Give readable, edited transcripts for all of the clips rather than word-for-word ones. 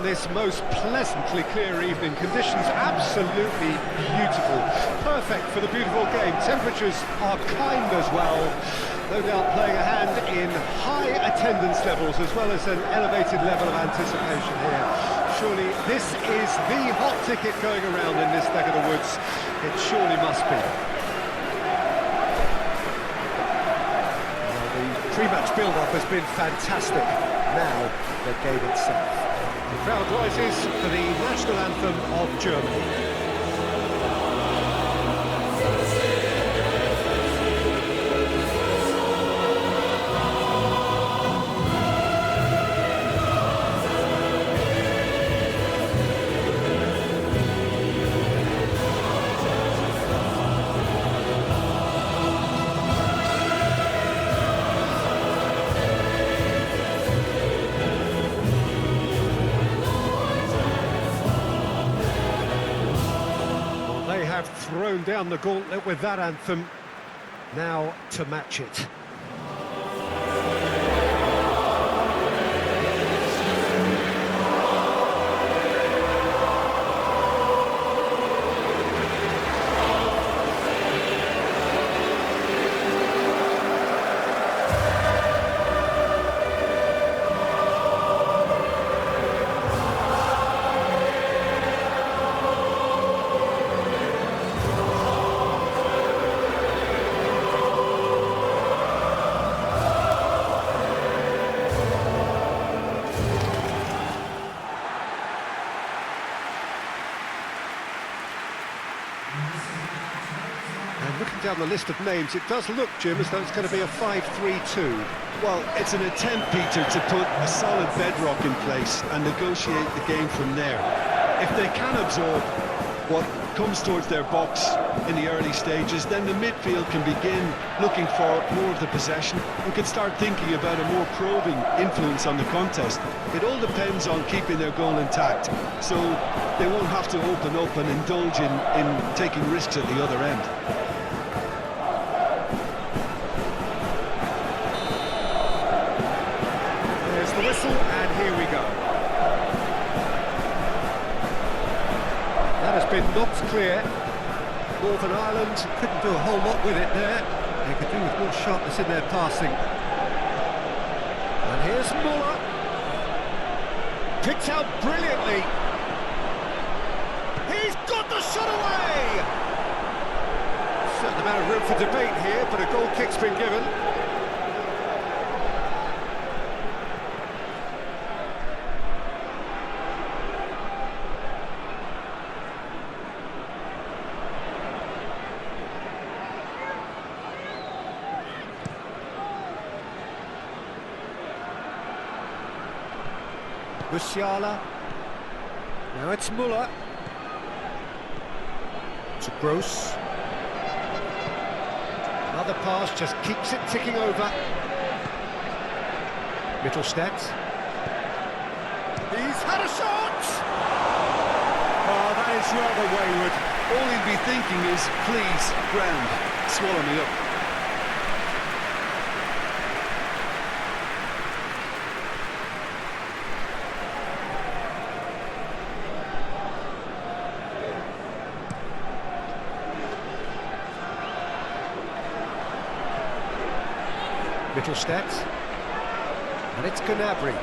this most pleasantly clear evening. Conditions absolutely beautiful. Perfect for the beautiful game. Temperatures are kind as well. No doubt playing a hand in high attendance levels as well as an elevated level of anticipation here. Surely this is the hot ticket going around in this neck of the woods. It surely must be. Well, the pre-match build-up has been fantastic. Now, the game itself. The crowd rises for the national anthem of Germany. Have thrown down the gauntlet with that anthem, now to match it. And looking down the list of names, it does look, Jim, as though it's going to be a 5-3-2. Well, it's an attempt, Peter, to put a solid bedrock in place and negotiate the game from there. If they can absorb what comes towards their box in the early stages, then the midfield can begin looking for more of the possession. We can start thinking about a more probing influence on the contest. It all depends on keeping their goal intact, so they won't have to open up and indulge in taking risks at the other end. There's the whistle, and here we go. That has been knocked clear. Northern Ireland couldn't do a whole lot with it there. They could do with more sharpness in their passing. And here's Muller. Picked out brilliantly. He's got the shot away! Certain amount of room for debate here, but a goal kick's been given. Musiala. Now it's Muller. To Gross. Another pass just keeps it ticking over. Mittelstadt. He's had a shot! Oh, that is rather wayward. All he'd be thinking is, please, ground, swallow me up. Mittelstadt, and it's Gnabry.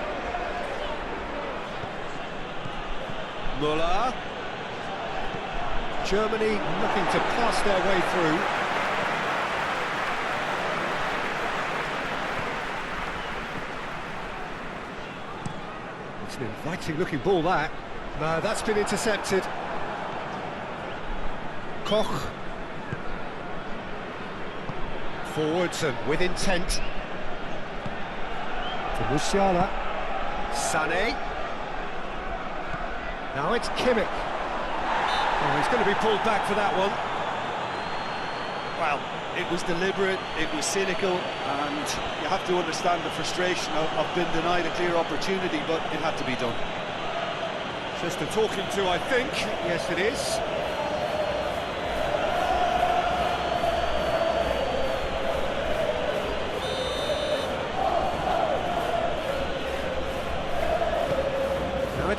Muller. Germany looking to pass their way through. It's an inviting looking ball, that. No, that's been intercepted. Koch. Forwards and with intent. To Musiala. Sané. Now it's Kimmich. Oh, he's going to be pulled back for that one. Well, it was deliberate, it was cynical, and you have to understand the frustration of being denied a clear opportunity, but it had to be done. Just a talking to, I think. Yes, it is.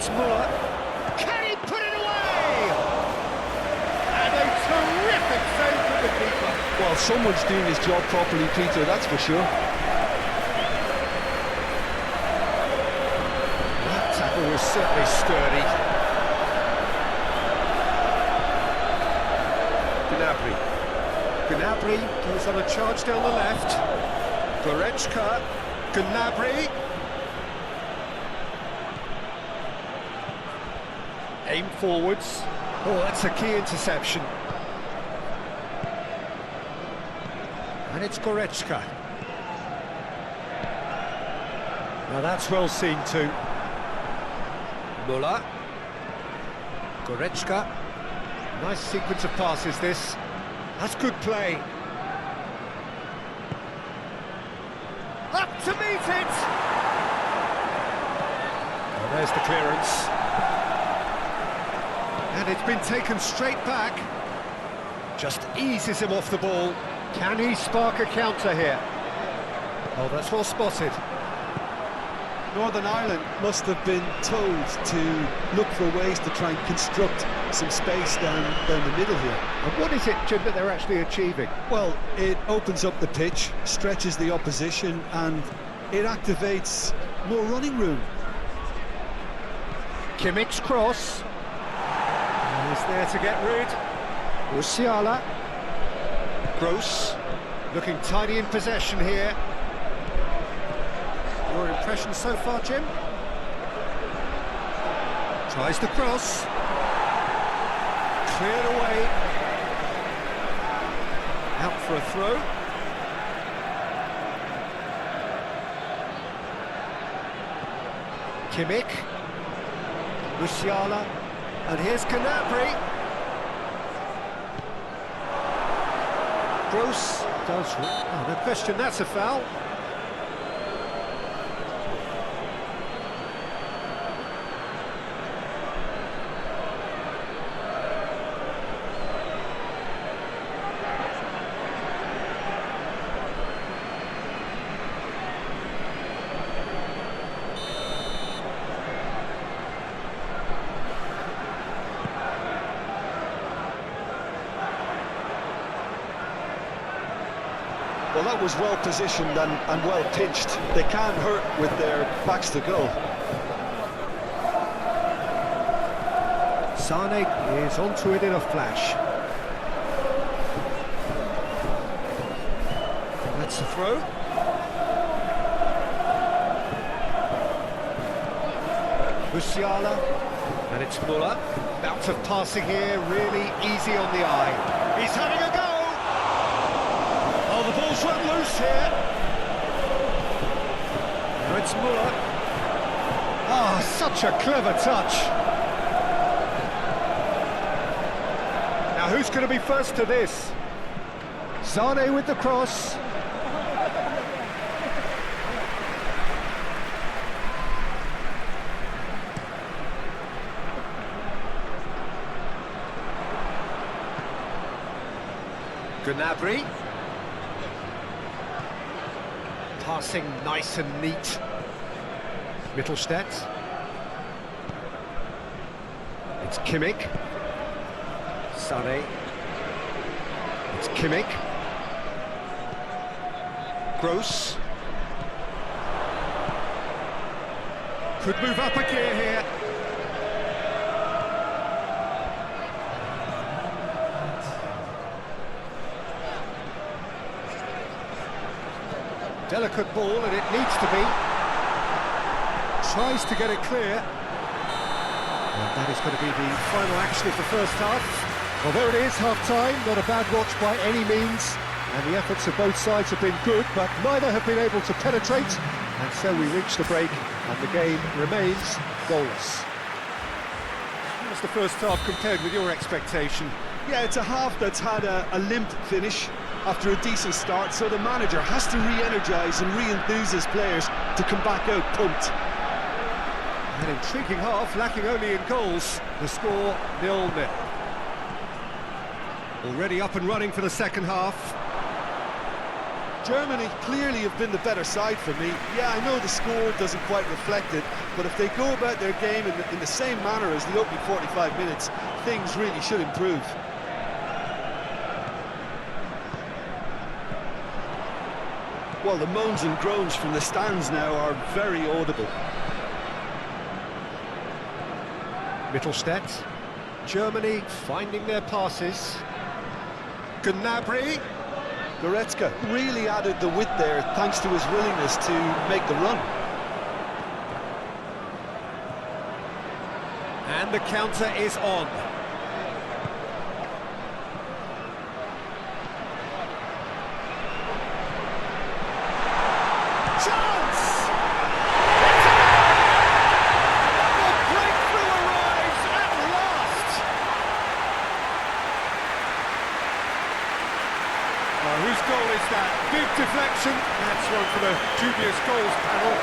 It's Muller. Can he put it away? And a terrific save from the keeper. Well, someone's doing his job properly, Peter, that's for sure. That tackle was certainly sturdy. Gnabry goes on a charge down the left. Goretzka, Gnabry. Aim forwards. Oh, that's a key interception. And it's Goretzka. Now that's well seen too. Muller. Goretzka. Nice sequence of passes this. That's good play. Up to meet it! Oh, there's the clearance. And it's been taken straight back. Just eases him off the ball. Can he spark a counter here? Oh, that's well spotted. Northern Ireland must have been told to look for ways to try and construct some space down the middle here. And what is it, Jim, that they're actually achieving? Well, it opens up the pitch, stretches the opposition, and it activates more running room. Kimmich's cross. He's there to get rid. Musiala. Gross. Looking tidy in possession here. Your impression so far, Jim? Tries the cross. Cleared away. Out for a throw. Kimmich. Musiala. And here's Gnabry. Gross does... Oh, no question, that's a foul. Well, that was well positioned and well pitched. They can't hurt with their backs to goal. Sane is onto it in a flash. That's the throw. Musiala, and it's Muller. Bout of passing here, really easy on the eye. He's having a go! Oh, the ball's run loose here. Now it's Muller. Ah, such a clever touch. Now who's going to be first to this? Sane with the cross. Gnabry. Passing nice and neat. Mittelstadt. It's Kimmich. Sane. It's Kimmich. Gross. Could move up a gear here. Delicate ball, and it needs to be. Tries to get it clear. And that is going to be the final action of the first half. Well, there it is, half-time. Not a bad watch by any means. And the efforts of both sides have been good, but neither have been able to penetrate. And so we reach the break, and the game remains goalless. How's the first half compared with your expectation? Yeah, it's a half that's had a limp finish after a decent start, so the manager has to re-energise and re-enthuse his players to come back out pumped. An intriguing half, lacking only in goals. The score 0-0. Already up and running for the second half. Germany clearly have been the better side for me. Yeah, I know the score doesn't quite reflect it, but if they go about their game in the same manner as the opening 45 minutes, things really should improve. Well, the moans and groans from the stands now are very audible. Mittelstädt. Germany finding their passes. Gnabry. Goretzka really added the width there thanks to his willingness to make the run. And the counter is on. Chance! The breakthrough arrives at last! Whose goal is that? Big deflection. That's one for the dubious goals panel.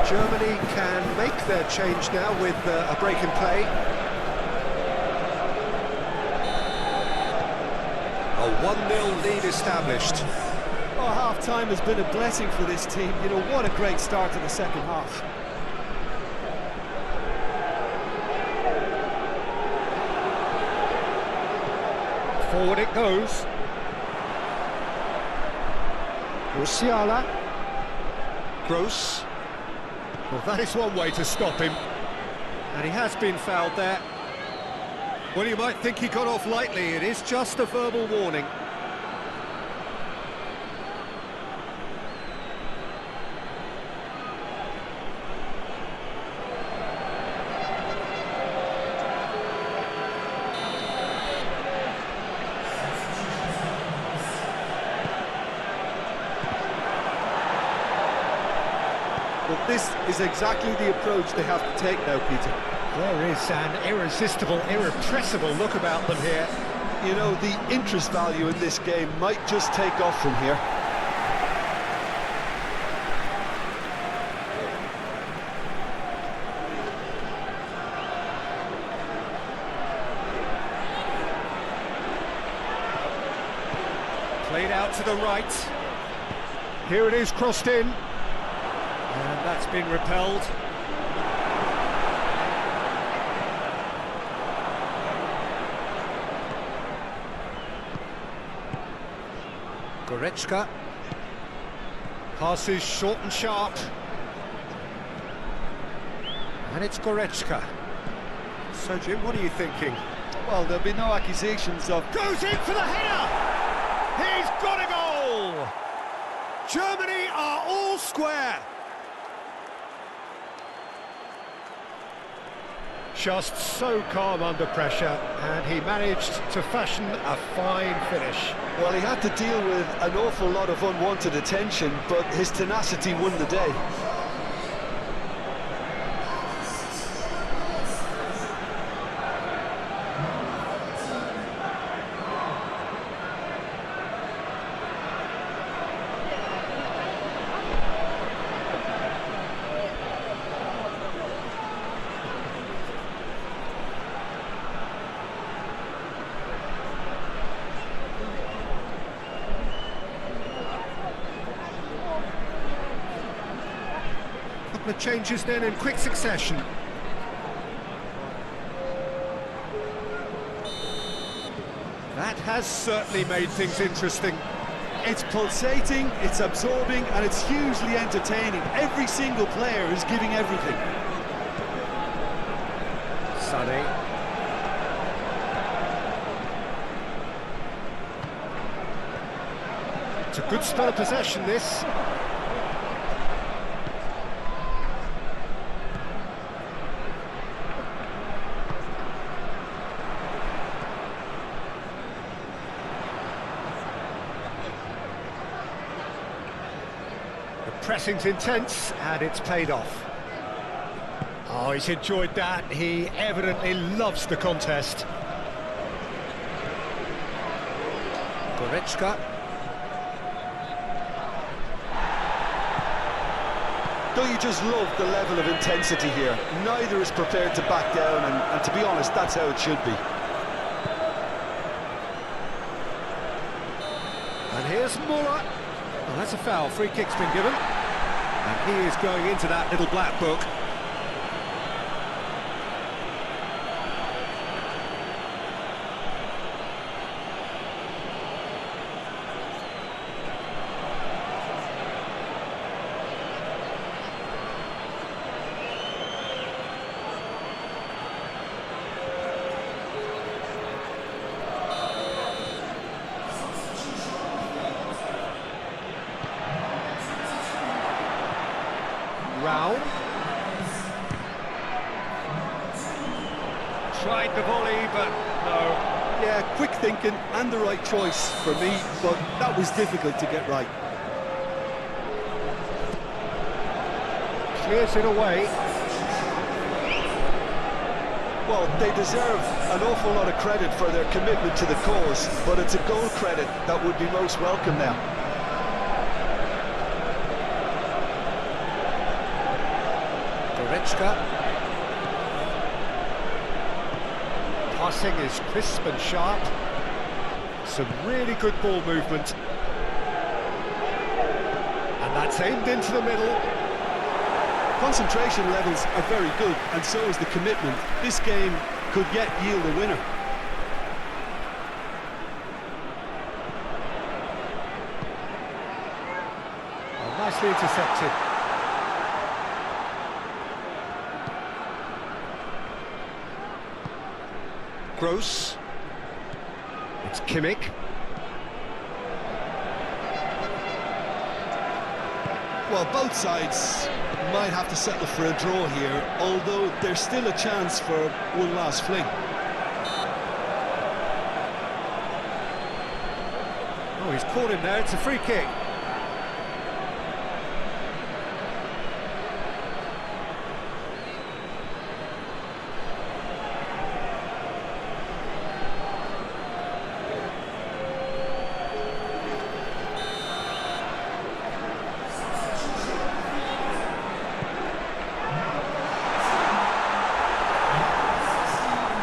Germany can make their change now with a break in play. A 1-0 lead established. Oh, half-time has been a blessing for this team. You know, what a great start to the second half. Forward it goes. Musiala. Gross. Well, that is one way to stop him. And he has been fouled there. Well, you might think he got off lightly. It is just a verbal warning. Well, this is exactly the approach they have to take now, Peter. There is an irresistible, irrepressible look about them here. You know, the interest value in this game might just take off from here. Played out to the right. Here it is, crossed in. And that's been repelled. Goretzka. Passes short and sharp. And it's Goretzka. So, Jim, what are you thinking? Well, there'll be no accusations of... Goes in for the header! He's got a goal! Germany are all square. Just so calm under pressure, and he managed to fashion a fine finish. Well, he had to deal with an awful lot of unwanted attention, but his tenacity won the day. Couple of changes then in quick succession. That has certainly made things interesting. It's pulsating, it's absorbing, and it's hugely entertaining. Every single player is giving everything. Sané. It's a good spell of possession, this. pressing's intense, and it's paid off. Oh, he's enjoyed that. He evidently loves the contest. Goretzka. Don't you just love the level of intensity here? Neither is prepared to back down, and to be honest, that's how it should be. And here's Muller. Well, that's a foul. Free kick's been given. And he is going into that little black book. Raul. Tried the volley, but no. Yeah, quick thinking and the right choice for me, but that was difficult to get right. Clears it away. Well, they deserve an awful lot of credit for their commitment to the cause, but it's a goal credit that would be most welcome now. Goretzka. Passing is crisp and sharp. Some really good ball movement. And that's aimed into the middle. Concentration levels are very good, and so is the commitment. This game could yet yield a winner. Oh, nicely intercepted. Gross. It's Kimmich. Well, both sides might have to settle for a draw here, although there's still a chance for one last fling. Oh, he's caught him there. It's a free kick.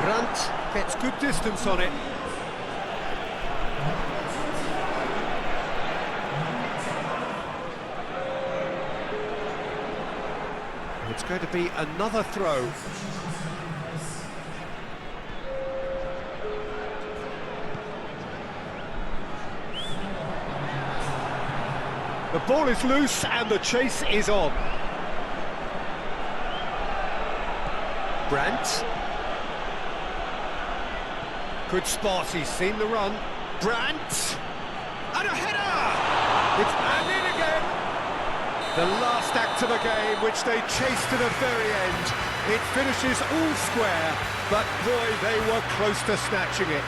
Brandt gets good distance on it. It's going to be another throw. The ball is loose and the chase is on. Brandt. Good spot, he's seen the run. Brandt! And a header! It's and in again! The last act of the game, which they chased to the very end. It finishes all square, but boy, they were close to snatching it.